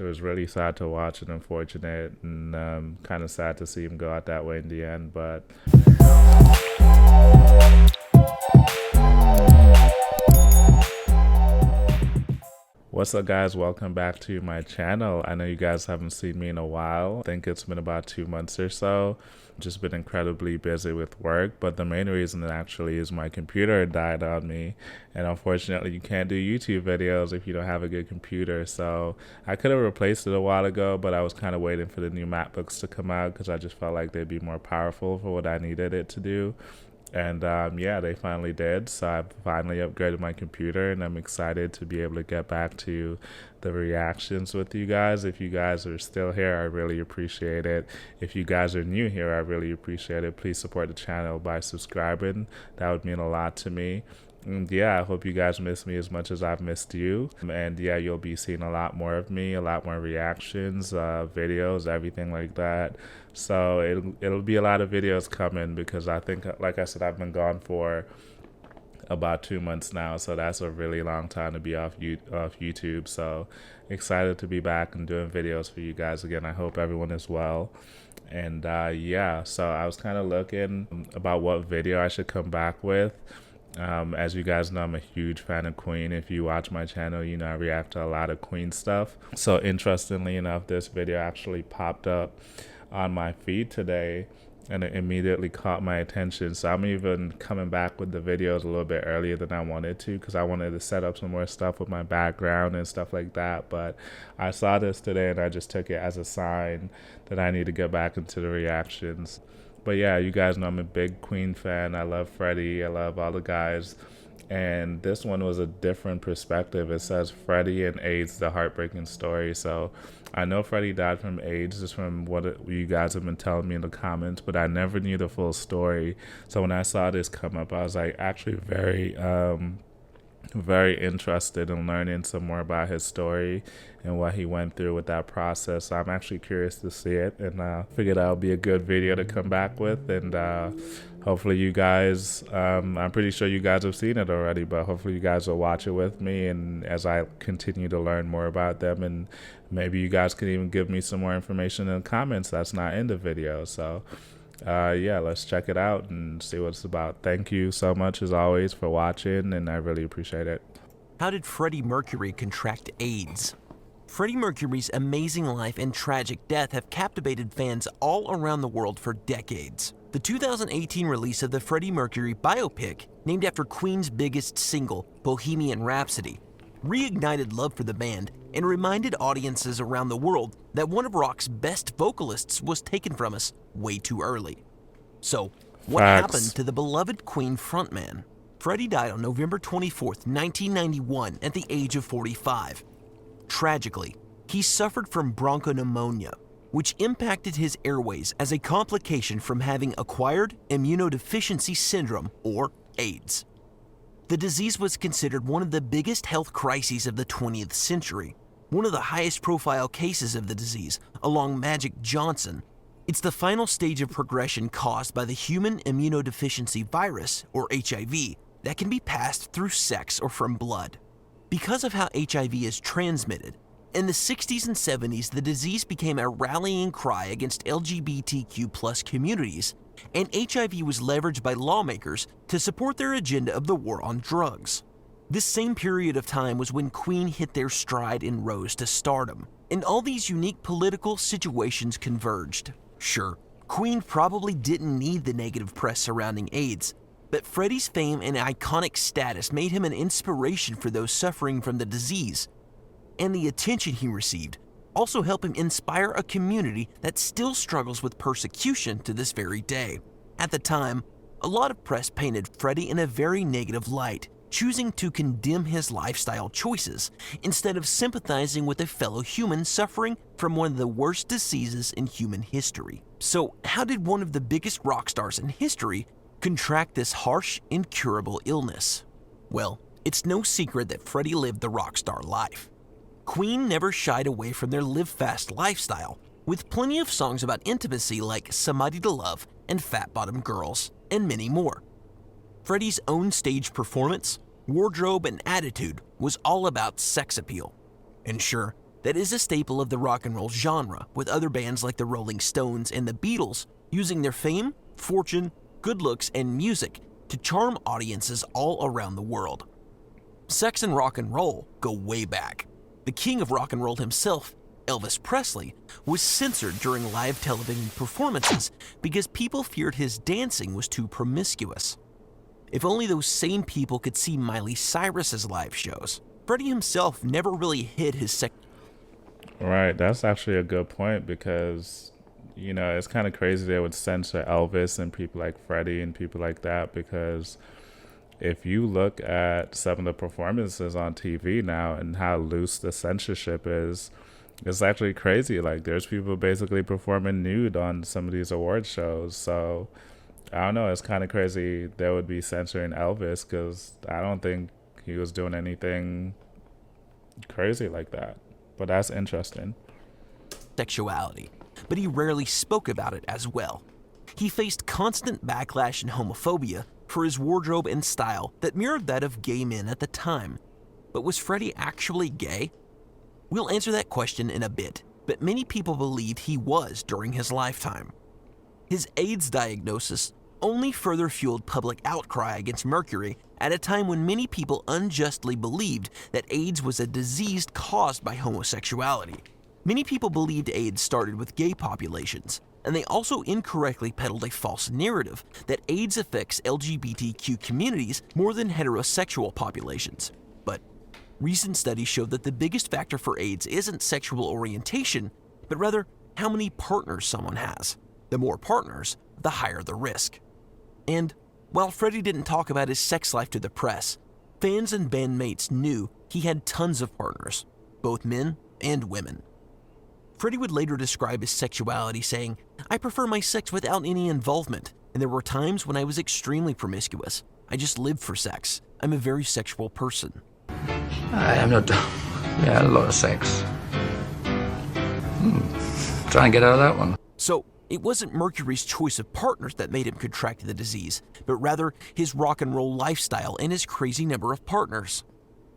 It was really sad to watch and unfortunate, and kind of sad to see him go out that way in the end. But what's up, guys? Welcome back to my channel. I know you guys haven't seen me in a while. I think it's been about 2 months or so. Just been incredibly busy with work, but the main reason actually is my computer died on me, and unfortunately you can't do YouTube videos if you don't have a good computer. So I could have replaced it a while ago, but I was kind of waiting for the new MacBooks to come out because I just felt like they'd be more powerful for what I needed it to do. And yeah, they finally did. So I finally upgraded my computer, and I'm excited to be able to get back to the reactions with you guys. If you guys are still here, I really appreciate it. If you guys are new here, I really appreciate it. Please support the channel by subscribing. That would mean a lot to me. And yeah, I hope you guys miss me as much as I've missed you. And yeah, you'll be seeing a lot more of me, a lot more reactions, videos, everything like that. So it'll be a lot of videos coming because I think, like I said, I've been gone for about 2 months now, so that's a really long time to be off YouTube. So excited to be back and doing videos for you guys again. I hope everyone is well. And yeah, so I was kind of looking about what video I should come back with. As you guys know, I'm a huge fan of Queen. If you watch my channel, you know I react to a lot of Queen stuff. So interestingly enough, this video actually popped up on my feed today, and it immediately caught my attention. So I'm even coming back with the videos a little bit earlier than I wanted to, because I wanted to set up some more stuff with my background and stuff like that. But I saw this today and I just took it as a sign that I need to get back into the reactions. But yeah, you guys know I'm a big Queen fan. I love Freddie. I love all the guys. And this one was a different perspective. It says Freddie and AIDS, the heartbreaking story. So I know Freddie died from AIDS, just from what you guys have been telling me in the comments, but I never knew the full story. So when I saw this come up, I was like actually very interested in learning some more about his story and what he went through with that process. So I'm actually curious to see it, and figured that would be a good video to come back with. And hopefully you guys, I'm pretty sure you guys have seen it already, but hopefully you guys will watch it with me, and as I continue to learn more about them, and maybe you guys can even give me some more information in the comments that's not in the video. So yeah, let's check it out and see what it's about. Thank you so much as always for watching, and I really appreciate it. How did Freddie Mercury contract AIDS? Freddie Mercury's amazing life and tragic death have captivated fans all around the world for decades. The 2018 release of the Freddie Mercury biopic, named after Queen's biggest single, Bohemian Rhapsody, reignited love for the band and reminded audiences around the world that one of rock's best vocalists was taken from us way too early. So, what happened to the beloved Queen frontman? Freddie died on November 24th, 1991 at the age of 45. Tragically, he suffered from bronchopneumonia, which impacted his airways as a complication from having acquired immunodeficiency syndrome, or AIDS. The disease was considered one of the biggest health crises of the 20th century, one of the highest profile cases of the disease, along Magic Johnson. It's the final stage of progression caused by the human immunodeficiency virus, or HIV, that can be passed through sex or from blood. Because of how HIV is transmitted, in the 60s and 70s, the disease became a rallying cry against LGBTQ+ communities, and HIV was leveraged by lawmakers to support their agenda of the war on drugs. This same period of time was when Queen hit their stride and rose to stardom, and all these unique political situations converged. Sure, Queen probably didn't need the negative press surrounding AIDS, but Freddie's fame and iconic status made him an inspiration for those suffering from the disease, and the attention he received also helped him inspire a community that still struggles with persecution to this very day. At the time, a lot of press painted Freddie in a very negative light, choosing to condemn his lifestyle choices instead of sympathizing with a fellow human suffering from one of the worst diseases in human history. So how did one of the biggest rock stars in history contract this harsh, incurable illness? Well, it's no secret that Freddie lived the rock star life. Queen never shied away from their live fast lifestyle, with plenty of songs about intimacy like Somebody to Love and Fat Bottom Girls, and many more. Freddie's own stage performance, wardrobe, and attitude was all about sex appeal. And sure, that is a staple of the rock and roll genre, with other bands like the Rolling Stones and the Beatles using their fame, fortune, good looks, and music to charm audiences all around the world. Sex and rock and roll go way back. The king of rock and roll himself, Elvis Presley, was censored during live television performances because people feared his dancing was too promiscuous. If only those same people could see Miley Cyrus's live shows. Freddie himself never really hid his sex. Right, that's actually a good point because, it's kind of crazy they would censor Elvis and people like Freddie and people like that because if you look at some of the performances on TV now and how loose the censorship is, it's actually crazy. Like, there's people basically performing nude on some of these award shows. So, I don't know. It's kind of crazy they would be censoring Elvis because I don't think he was doing anything crazy like that. But that's interesting. Sexuality, but he rarely spoke about it as well. He faced constant backlash and homophobia for his wardrobe and style that mirrored that of gay men at the time. But was Freddie actually gay? We'll answer that question in a bit, but many people believed he was during his lifetime. His AIDS diagnosis only further fueled public outcry against Mercury at a time when many people unjustly believed that AIDS was a disease caused by homosexuality. Many people believed AIDS started with gay populations, and they also incorrectly peddled a false narrative that AIDS affects LGBTQ communities more than heterosexual populations. But recent studies show that the biggest factor for AIDS isn't sexual orientation, but rather how many partners someone has. The more partners, the higher the risk. And while Freddie didn't talk about his sex life to the press, fans and bandmates knew he had tons of partners, both men and women. Freddie would later describe his sexuality saying, "I prefer my sex without any involvement, and there were times when I was extremely promiscuous. I just lived for sex. I'm a very sexual person." I am not. Yeah, a lot of sex. Try and get out of that one. So, it wasn't Mercury's choice of partners that made him contract the disease, but rather his rock and roll lifestyle and his crazy number of partners.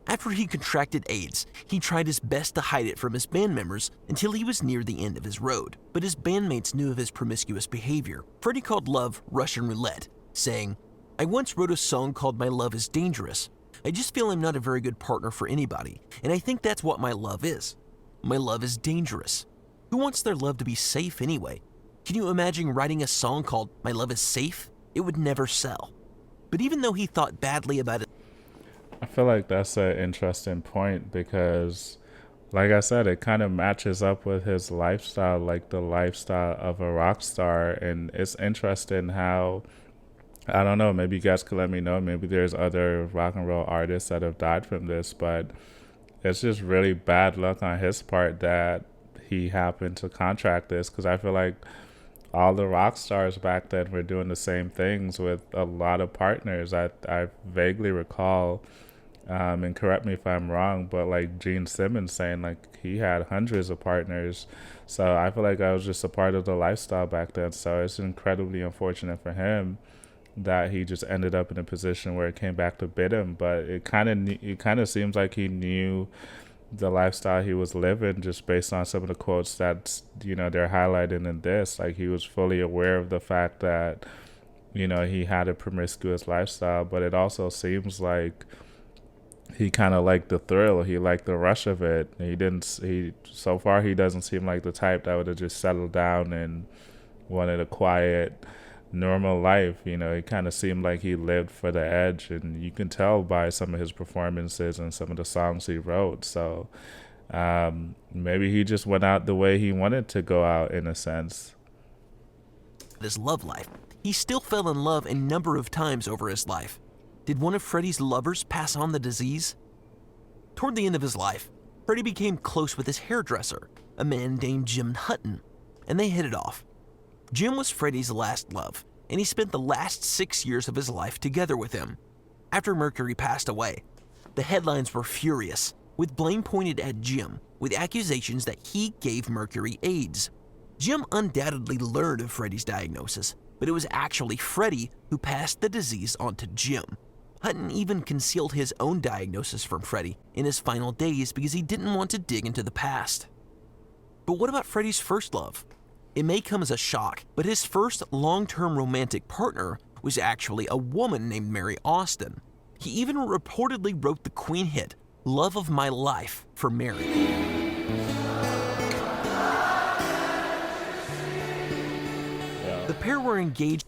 After he contracted AIDS, he tried his best to hide it from his band members until he was near the end of his road. But his bandmates knew of his promiscuous behavior. Freddie called love Russian roulette, saying, "I once wrote a song called My Love is Dangerous. I just feel I'm not a very good partner for anybody, and I think that's what my love is. My love is dangerous. Who wants their love to be safe anyway? Can you imagine writing a song called My Love is Safe? It would never sell." But even though he thought badly about it, I feel like that's an interesting point because, like I said, it kind of matches up with his lifestyle, like the lifestyle of a rock star. And it's interesting how, I don't know, maybe you guys could let me know. Maybe there's other rock and roll artists that have died from this, but it's just really bad luck on his part that he happened to contract this because I feel like all the rock stars back then were doing the same things with a lot of partners. I vaguely recall, and correct me if I'm wrong, but like Gene Simmons saying like he had hundreds of partners. So I feel like I was just a part of the lifestyle back then. So it's incredibly unfortunate for him that he just ended up in a position where it came back to bite him. But it kind of seems like he knew the lifestyle he was living just based on some of the quotes that they're highlighting in this. Like, he was fully aware of the fact that he had a promiscuous lifestyle, but it also seems like he kind of liked the thrill. He liked the rush of it. So far he doesn't seem like the type that would have just settled down and wanted a quiet, normal life. It kind of seemed like he lived for the edge, and you can tell by some of his performances and some of the songs he wrote. So maybe he just went out the way he wanted to go out, in a sense. his love life, he still fell in love a number of times over his life. Did one of Freddie's lovers pass on the disease? Toward the end of his life, Freddie became close with his hairdresser, a man named Jim Hutton, and they hit it off. Jim was Freddie's last love, and he spent the last 6 years of his life together with him. After Mercury passed away, the headlines were furious, with blame pointed at Jim, with accusations that he gave Mercury AIDS. Jim undoubtedly learned of Freddie's diagnosis, but it was actually Freddie who passed the disease on to Jim. Hutton even concealed his own diagnosis from Freddie in his final days because he didn't want to dig into the past. But what about Freddie's first love? It may come as a shock, but his first long-term romantic partner was actually a woman named Mary Austin. He even reportedly wrote the Queen hit, "Love of My Life," for Mary. The pair were engaged.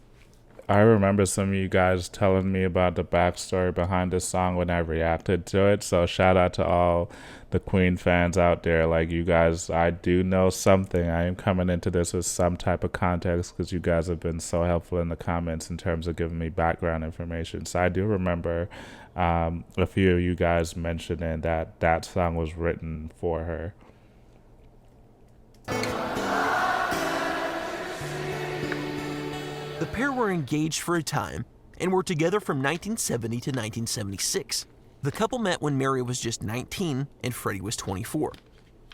I remember some of you guys telling me about the backstory behind this song when I reacted to it. So shout out to all the Queen fans out there. Like, you guys, I do know something. I am coming into this with some type of context because you guys have been so helpful in the comments in terms of giving me background information. So I do remember a few of you guys mentioning that that song was written for her. The pair were engaged for a time and were together from 1970 to 1976. The couple met when Mary was just 19 and Freddie was 24.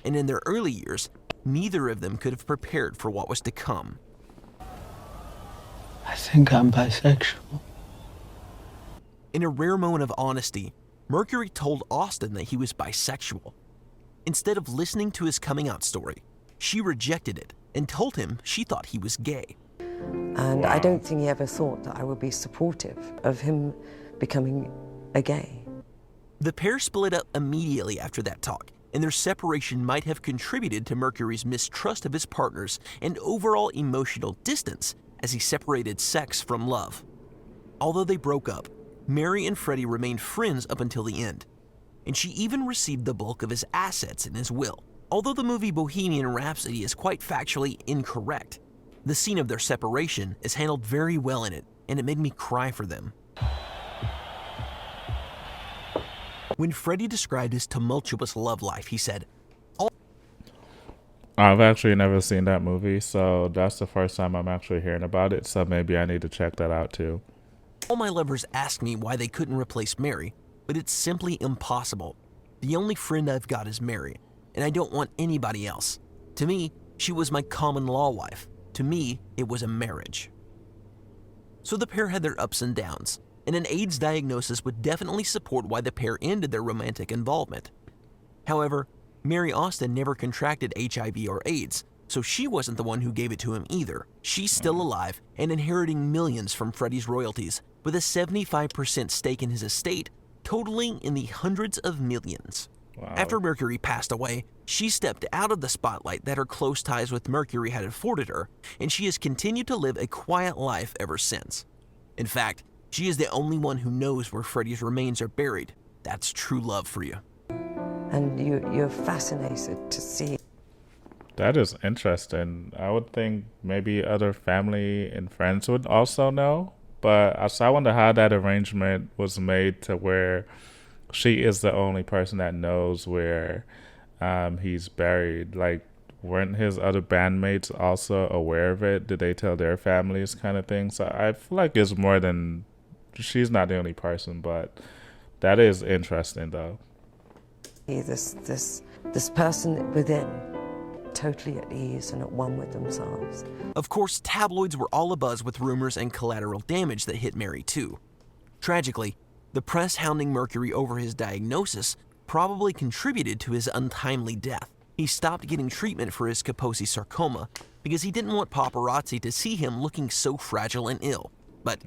And in their early years, neither of them could have prepared for what was to come. I think I'm bisexual. In a rare moment of honesty, Mercury told Austin that he was bisexual. Instead of listening to his coming out story, she rejected it and told him she thought he was gay. And I don't think he ever thought that I would be supportive of him becoming a gay. The pair split up immediately after that talk, and their separation might have contributed to Mercury's mistrust of his partners and overall emotional distance as he separated sex from love. Although they broke up, Mary and Freddie remained friends up until the end, and she even received the bulk of his assets in his will. Although the movie Bohemian Rhapsody is quite factually incorrect, the scene of their separation is handled very well in it, and it made me cry for them. When Freddie described his tumultuous love life, he said, I've actually never seen that movie, so that's the first time I'm actually hearing about it, so maybe I need to check that out too. "All my lovers ask me why they couldn't replace Mary, but it's simply impossible. The only friend I've got is Mary, and I don't want anybody else. To me, she was my common law wife. To me, it was a marriage." So the pair had their ups and downs, and an AIDS diagnosis would definitely support why the pair ended their romantic involvement. However, Mary Austin never contracted HIV or AIDS, so she wasn't the one who gave it to him either. She's still alive and inheriting millions from Freddie's royalties, with a 75% stake in his estate, totaling in the hundreds of millions. Wow. After Mercury passed away, she stepped out of the spotlight that her close ties with Mercury had afforded her, and she has continued to live a quiet life ever since. In fact, she is the only one who knows where Freddie's remains are buried. That's true love for you. And you're fascinated to see. That is interesting. I would think maybe other family and friends would also know, but I wonder how that arrangement was made to where she is the only person that knows where he's buried. Like, weren't his other bandmates also aware of it? Did they tell their families, kind of thing? So I feel like it's more than, she's not the only person, but that is interesting though. This person within, totally at ease and at one with themselves. Of course, tabloids were all abuzz with rumors and collateral damage that hit Mary too. Tragically, the press hounding Mercury over his diagnosis probably contributed to his untimely death. He stopped getting treatment for his Kaposi sarcoma because he didn't want paparazzi to see him looking so fragile and ill. But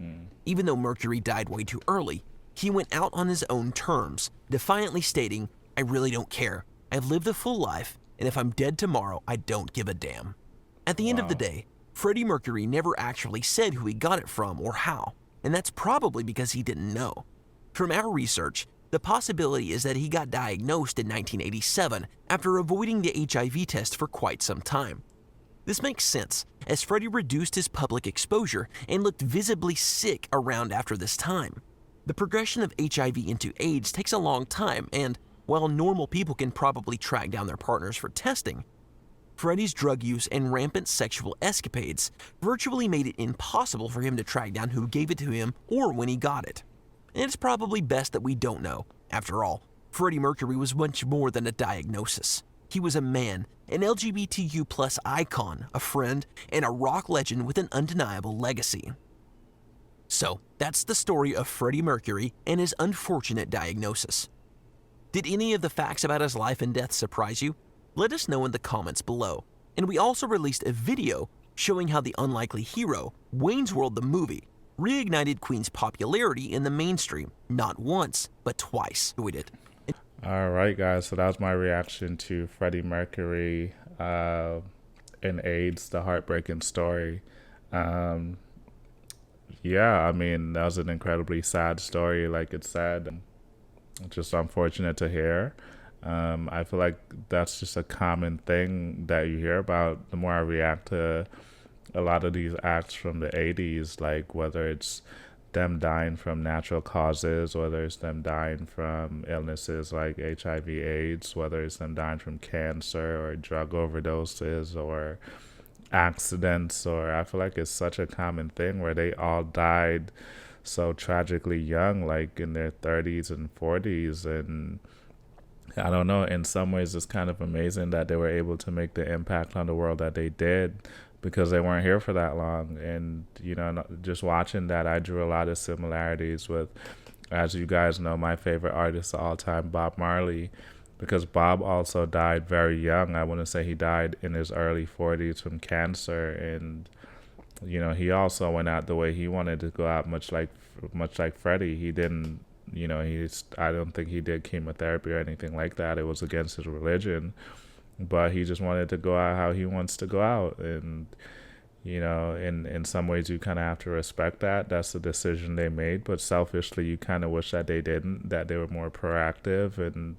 even though Mercury died way too early, he went out on his own terms, defiantly stating, "I really don't care. I've lived a full life, and if I'm dead tomorrow, I don't give a damn." At the end of the day, Freddie Mercury never actually said who he got it from or how, and that's probably because he didn't know. From our research, the possibility is that he got diagnosed in 1987 after avoiding the HIV test for quite some time. This makes sense, as Freddie reduced his public exposure and looked visibly sick around after this time. The progression of HIV into AIDS takes a long time, and while normal people can probably track down their partners for testing, Freddie's drug use and rampant sexual escapades virtually made it impossible for him to track down who gave it to him or when he got it. And it's probably best that we don't know. After all, Freddie Mercury was much more than a diagnosis. He was a man, an LGBTQ+ icon, a friend, and a rock legend with an undeniable legacy. So, that's the story of Freddie Mercury and his unfortunate diagnosis. Did any of the facts about his life and death surprise you? Let us know in the comments below. And we also released a video showing how the unlikely hero, Wayne's World the movie, reignited Queen's popularity in the mainstream, not once, but twice. Alright guys, so that was my reaction to Freddie Mercury and AIDS, the heartbreaking story. Yeah, I mean, that was an incredibly sad story, like it said. Just unfortunate to hear. I feel like that's just a common thing that you hear about. The more I react to a lot of these acts from the 80s, like whether it's them dying from natural causes, whether it's them dying from illnesses like HIV, AIDS, whether it's them dying from cancer or drug overdoses or accidents, or I feel like it's such a common thing where they all died so tragically young, like in their 30s and 40s. And I don't know, in some ways it's kind of amazing that they were able to make the impact on the world that they did, because they weren't here for that long. And you know, just watching that, I drew a lot of similarities with, as you guys know, my favorite artist of all time, Bob Marley, because Bob also died very young. I want to say he died in his early 40s from cancer. And you know, he also went out the way he wanted to go out, much like Freddie. He didn't, you know, I don't think he did chemotherapy or anything like that. It was against his religion, but he just wanted to go out how he wants to go out. And you know, in some ways you kind of have to respect that. That's the decision they made, but selfishly you kind of wish that they didn't, that they were more proactive, and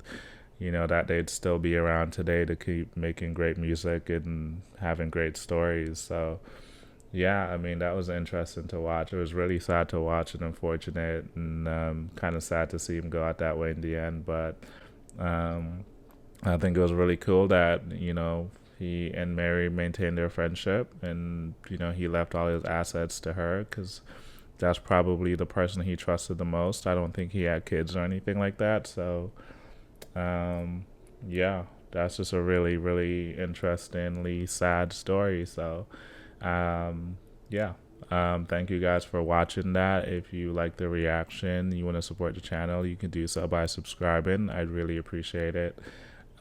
you know, that they'd still be around today to keep making great music and having great stories. So yeah, I mean, that was interesting to watch. It was really sad to watch and unfortunate, and kind of sad to see him go out that way in the end. But I think it was really cool that, you know, he and Mary maintained their friendship, and, you know, he left all his assets to her because that's probably the person he trusted the most. I don't think he had kids or anything like that. So, yeah, that's just a really, really interestingly sad story. So, yeah, thank you guys for watching that. If you like the reaction, you want to support the channel, you can do so by subscribing. I'd really appreciate it.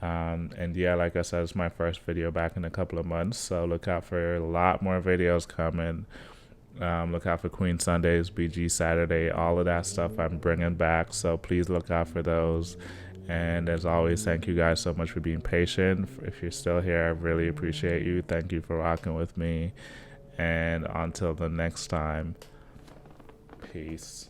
And yeah, like I said, it's my first video back in a couple of months, so look out for a lot more videos coming. Look out for Queen Sundays, BG Saturday, all of that stuff I'm bringing back, so please look out for those. And as always, thank you guys so much for being patient. If you're still here, I really appreciate you. Thank you for rocking with me. And until the next time, peace.